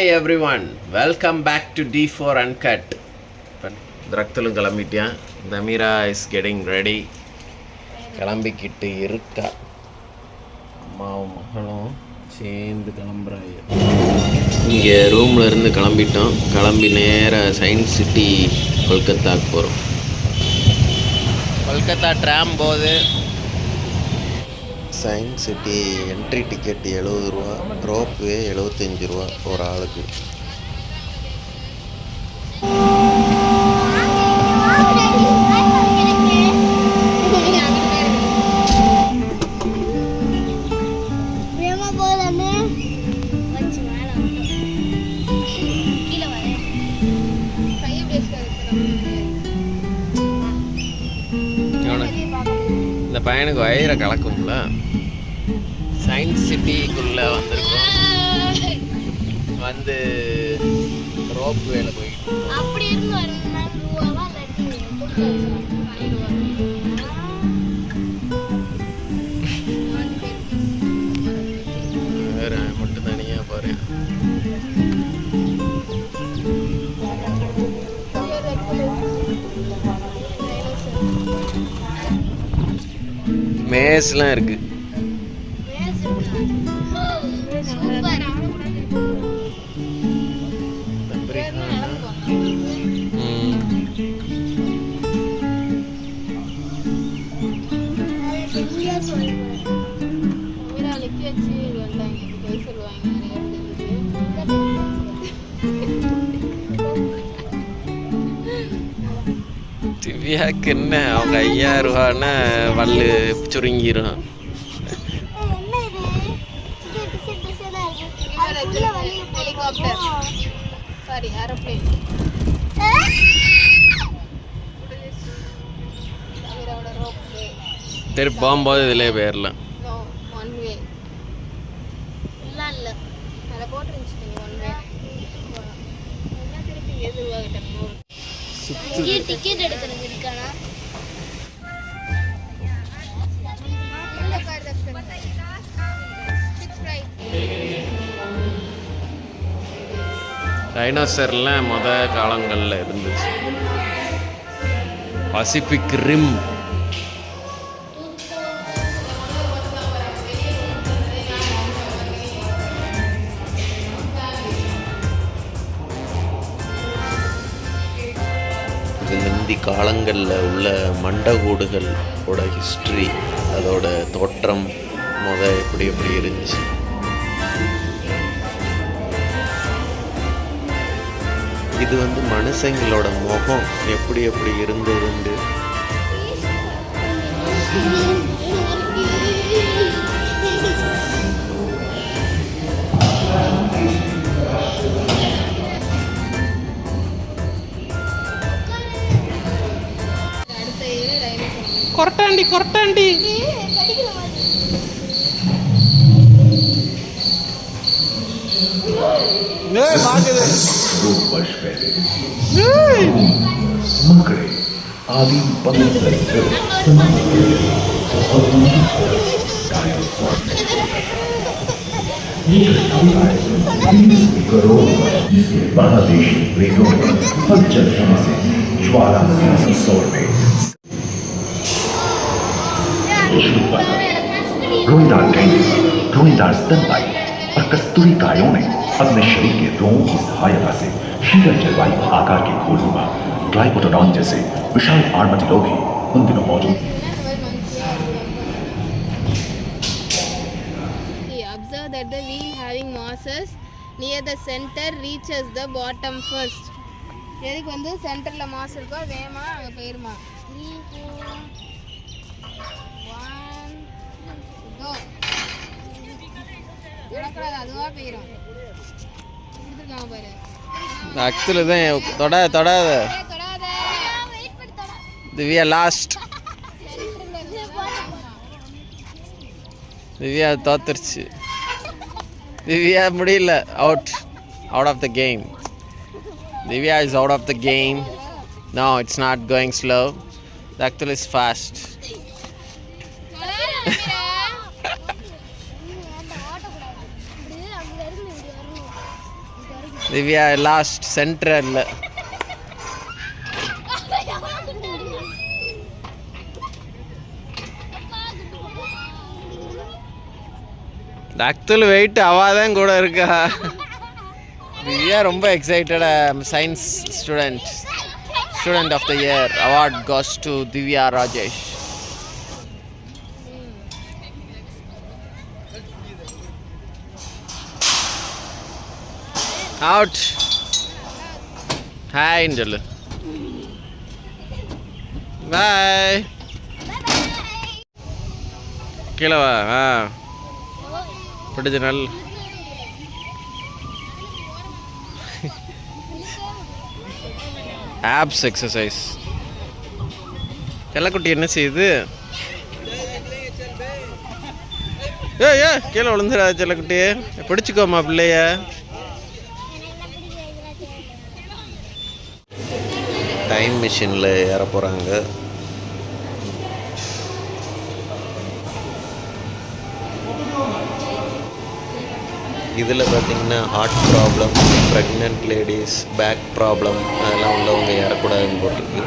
Hi everyone, welcome back to D4 uncut. திரக்தலும் கிளம்பிட்டியான். Tamira is getting ready. கிளம்பிக்கிட்டு இருக்கா. அம்மாவும் மகளும் சேர்ந்து கிளம்புறாங்க. இங்கே ரூமில் இருந்து கிளம்பிட்டோம். கிளம்பி நேராக சயின்ஸ் சிட்டி கொல்கத்தாவுக்கு போகிறோம். கொல்கத்தா ட்ராம் போகுது. சயின்ஸ் சிட்டி என்ட்ரி டிக்கெட் 70 ரூபா, ரோப்வே 75 ரூபா ஒரு ஆளுக்கு. இந்த பையனுக்கு வயிறை கலக்கும்ல. சயின்ஸ் சிட்டிக்குள்ளே வந்திருக்கோம். வந்து ரோப் வேல போயிட்டு வேற மட்டும் தனியாக பாரு. மேஸ்லாம் இருக்கு. திவ்யாவுக்கு என்ன, அவங்க 5000 ரூபான்னா வல்லு சுருங்கிடும். திருப்பி போகும்போது இதிலே போயிடலாம். டிக்கெட் எடுக்கிறது இருக்கானா? டைனோசர்லாம் காலங்களில் இருந்துச்சு. Pacific rim. முந்தி காலங்களில் உள்ள மண்டகூடுகளோட ஹிஸ்ட்ரி, அதோட தோற்றம் எப்படி எப்படி இருந்துச்சு. இது மனுஷங்களோட முகம் எப்படி எப்படி இருந்ததுண்டு. கொரட்டாண்டி கொரட்டாண்டி रोएदार गैंडे, रोएदार स्तनपायी और कस्तूरी गायों ने अपने शरीर के रोमों की सहायता से शीतल जलवायु आकार के घोलनुमा ग्लाइकोडोन जैसे विशाल आर्madillo भी उन दिनों मौजूद. Observe that the wheel having masses near the center reaches the bottom first. எதுக்கு சென்டர்ல மாஸ் இருக்கோ வேகமா அங்க போயிருமா. 3 4 1 go. நடக்கறாது, அதுவா போயிரும். எடுத்துக்காம பாரு. ஆக்சுவலி தான் தொடாத தொடாத. வெயிட் பண்ணி தொட. திவ்யா லாஸ்ட். திவ்யா தோத்துருச்சு. திவ்யா முடியல. Out of the game. Divya is out of the game. No, it's not going slow. The actual is fast. Divya last central. ரக்துல் வெயிட் அவாதான் கூட இருக்கா. திவ்யா ரொம்ப எக்ஸைட்டடா. Science student of the year award goes to Divya Rajesh. Out. ஹாய்ன்னு சொல்லு. Bye. கீழே வா. பிடிச்ச நல். Abs exercise. செல்லக்குட்டி என்ன செய்யுது? கீழே விழுந்துடாது செல்லக்குட்டி. பிடிச்சிக்கோமா பிள்ளைய. டைம் மிஷினில் ஏற போகிறாங்க. இதில் பார்த்திங்கன்னா heart problem, pregnant ladies, back problem அதெல்லாம் உள்ளவங்க ஏறக்கூடாதுன்னு போட்டிருக்கு.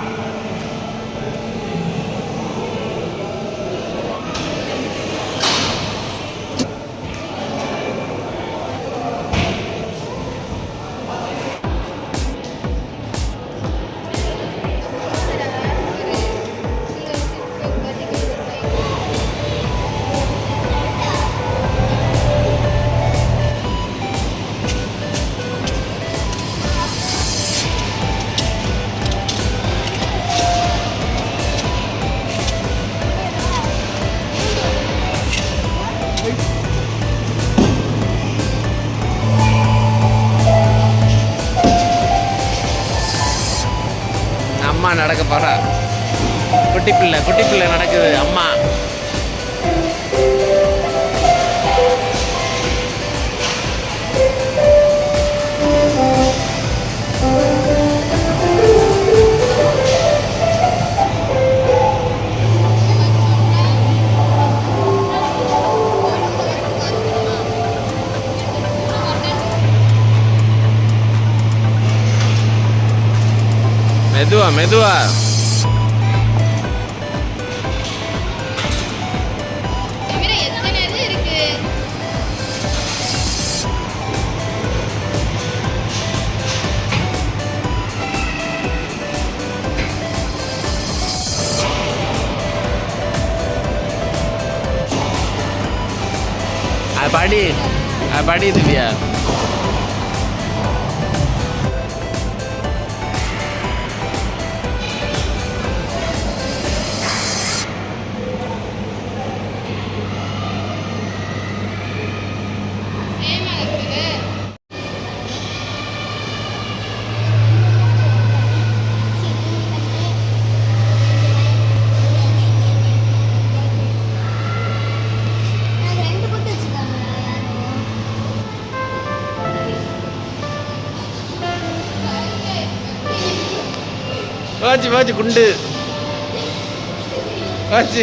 அம்மா நடக்க போறா. குட்டி பிள்ளை நடக்குது. அம்மா மெதுவா. பாடி திவ்யா. வாஜி குண்டு வாஜி.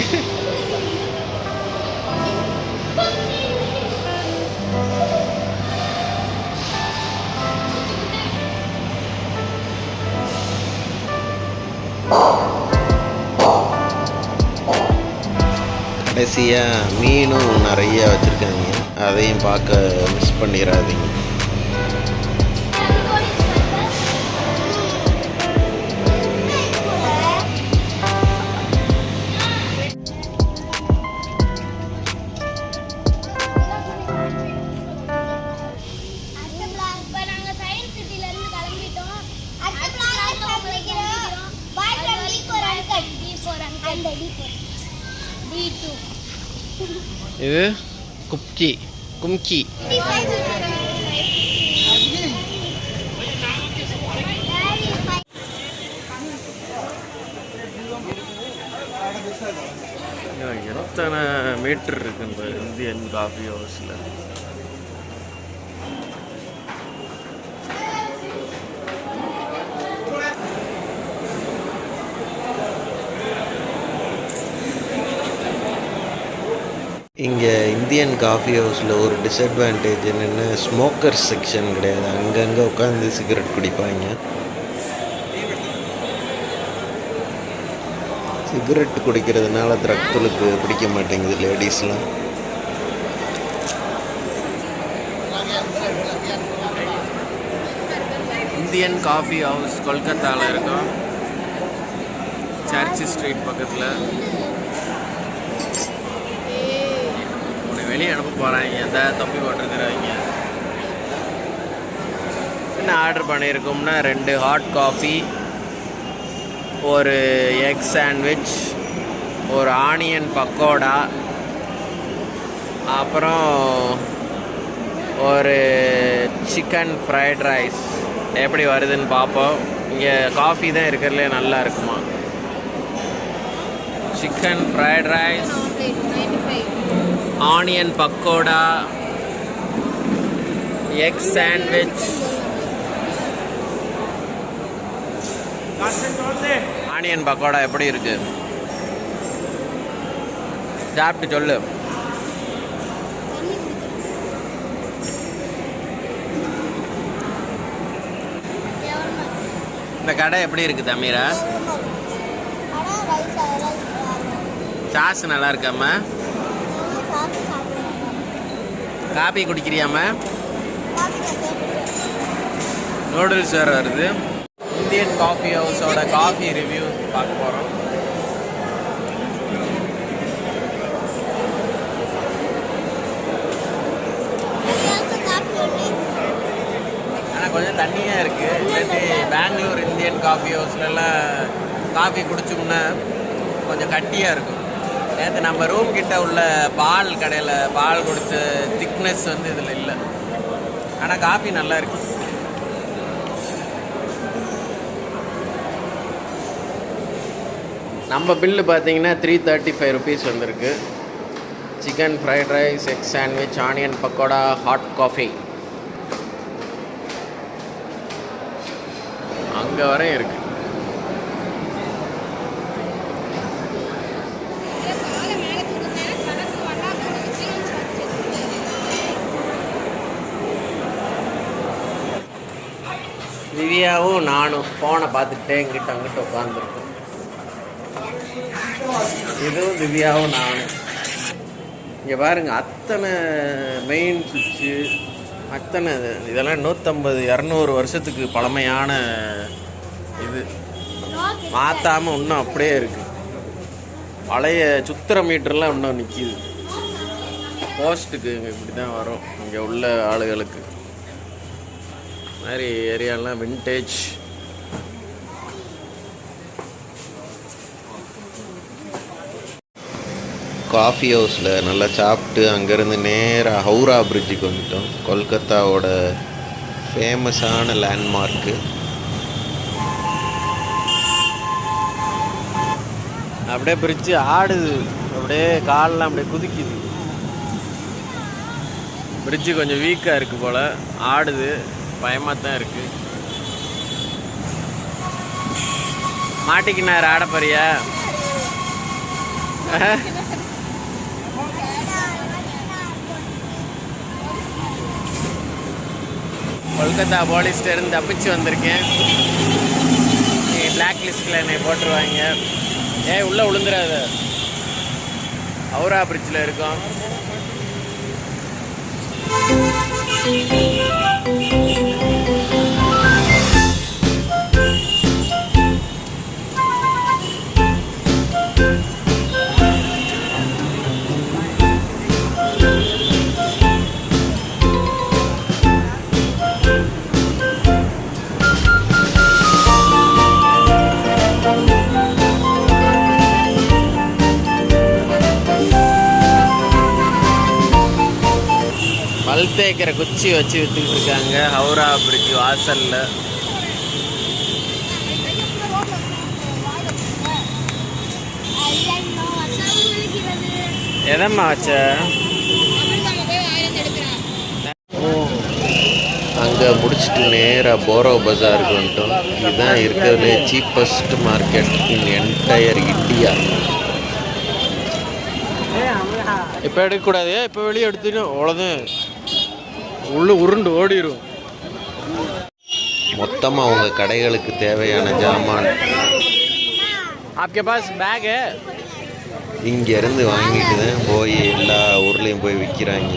கடைசியாக மீனும் நிறைய வச்சுருக்காங்க. அதையும் பார்க்க மிஸ் பண்ணிடாதீங்க. இது கும்கி. எத்தனை மீட்டர் இருக்கு இந்த இந்தியன் காஃபி ஹவுஸில்? இங்கே இந்தியன் காஃபி ஹவுஸில் ஒரு டிஸ்அட்வான்டேஜ் என்னென்னா ஸ்மோக்கர் செக்ஷன் கிடையாது. அங்கங்கே உட்காந்து சிகரெட் குடிப்பாங்க. சிகரெட் குடிக்கிறதுனால திரக்துலுக்கு பிடிக்க மாட்டேங்குது லேடிஸ்லாம். இந்தியன் காஃபி ஹவுஸ் கொல்கத்தாவில் இருக்கும், சர்ச் ஸ்ட்ரீட் பக்கத்தில். உன்னை வெளியே அனுப்ப போகிறாங்க, எந்த தொப்பி போட்டிருக்கிறவங்க. என்ன ஆர்டர் பண்ணியிருக்கோம்னா 2 ஹாட் காஃபி, ஒரு எக் சாண்ட்விச், ஒரு ஆனியன் பக்கோடா, அப்புறம் ஒரு சிக்கன் ஃப்ரைட் ரைஸ். எப்படி வருதுன்னு பார்ப்போம். இங்கே காஃபி தான் இருக்கிறதுலே நல்லா இருக்குமா. Chicken fried rice, onion pakoda, egg sandwich. Onion pakoda எப்படி இருக்கு சாப்பிட்டு சொல்லு. இந்த கடை எப்படி இருக்கு தமீரா? சாஸ் நல்லா இருக்காம்மா? காபி குடிக்கிறியாம்மா? நூடுல்ஸ் வேறு வருது. இந்தியன் காஃபி ஹவுஸோட காஃபி ரிவ்யூ பார்க்க போகிறோம். ஆனால் கொஞ்சம் தண்ணியாக இருக்குது. இல்லாட்டி பெங்களூர் இந்தியன் காஃபி ஹவுஸ்லலாம் காஃபி குடிச்சோம்னா கொஞ்சம் கட்டியாக இருக்கும். நேற்று நம்ம ரூம் கிட்ட உள்ள பால் கடையில் பால் கொடுத்த திக்னஸ் வந்து இதில் இல்லை. ஆனால் காஃபி நல்லா இருக்குது. நம்ம பில்லு பார்த்தீங்கன்னா 335 ருபீஸ் வந்திருக்கு. Chicken fried rice, egg sandwich, onion pakoda, hot coffee. அங்கே வரையும் இருக்கு. திவ்யாவும் நானும் ஃபோனை பார்த்துக்கிட்டே இங்கிட்ட அங்கிட்ட உட்காந்துருக்கோம். இதுவும் திவ்யாவும் நானும். இங்கே பாருங்கள், அத்தனை மெயின் சுவிட்சு, அத்தனை இதெல்லாம் 150-200 வருஷத்துக்கு பழமையான இது. மாற்றாமல் இன்னும் அப்படியே இருக்குது. பழைய சுத்திர மீட்டர்லாம் இன்னும் நிற்கிது. போஸ்ட்டுக்கு இங்கே இப்படி தான் வரும் இங்கே உள்ள ஆளுகளுக்கு. மாதிரி ஏரியாலாம் வின்டேஜ். காஃபி ஹவுஸில் நல்லா சாப்பிட்டு அங்கேருந்து நேராக ஹவுரா பிரிட்ஜுக்கு வந்துட்டோம். கொல்கத்தாவோட ஃபேமஸான லேண்ட்மார்க்கு. அப்படியே பிரிட்ஜு ஆடுது, அப்படியே காலெலாம் அப்படியே குதிக்குது. பிரிட்ஜு கொஞ்சம் வீக்காக இருக்குது போல், ஆடுது, பயமாக தான் இருக்குது. மாட்டிக்கினார் ஆடப்பறியா? கொல்கத்தா போலீஸ்லேருந்து தப்பிச்சு வந்திருக்கேன். பிளாக் லிஸ்ட்டில் என்னை போட்டுருவாங்க. ஏன் உள்ளே விழுந்துடாத. ஹவுரா பிரிட்ஜில் இருக்கோம். பல் தேய்க்கிற குச்சி வச்சு விற்றுக்கிட்டு இருக்காங்க ஹவுரா பிரிட்ஜ் வாசலில். எதம்மா வச்ச? அங்கே முடிச்சுட்டு நேராக போரோ பஜாருக்கு வந்துட்டோம். இதுதான் இருக்கிறதுலே சீப்பஸ்ட் மார்க்கெட் இன் என்டையர் இந்தியா. இப்போ எடுக்கக்கூடாது, இப்போ வெளியே எடுத்துன்னு அவ்வளோதான், உள்ளே உருண்டு ஓடிடும். மொத்தமாக அவங்க கடைகளுக்கு தேவையான ஜாமான் आपके पास बैग है? இங்கேருந்து வாங்கிட்டு தான் போய் எல்லா ஊர்லேயும் போய் விற்கிறாங்க.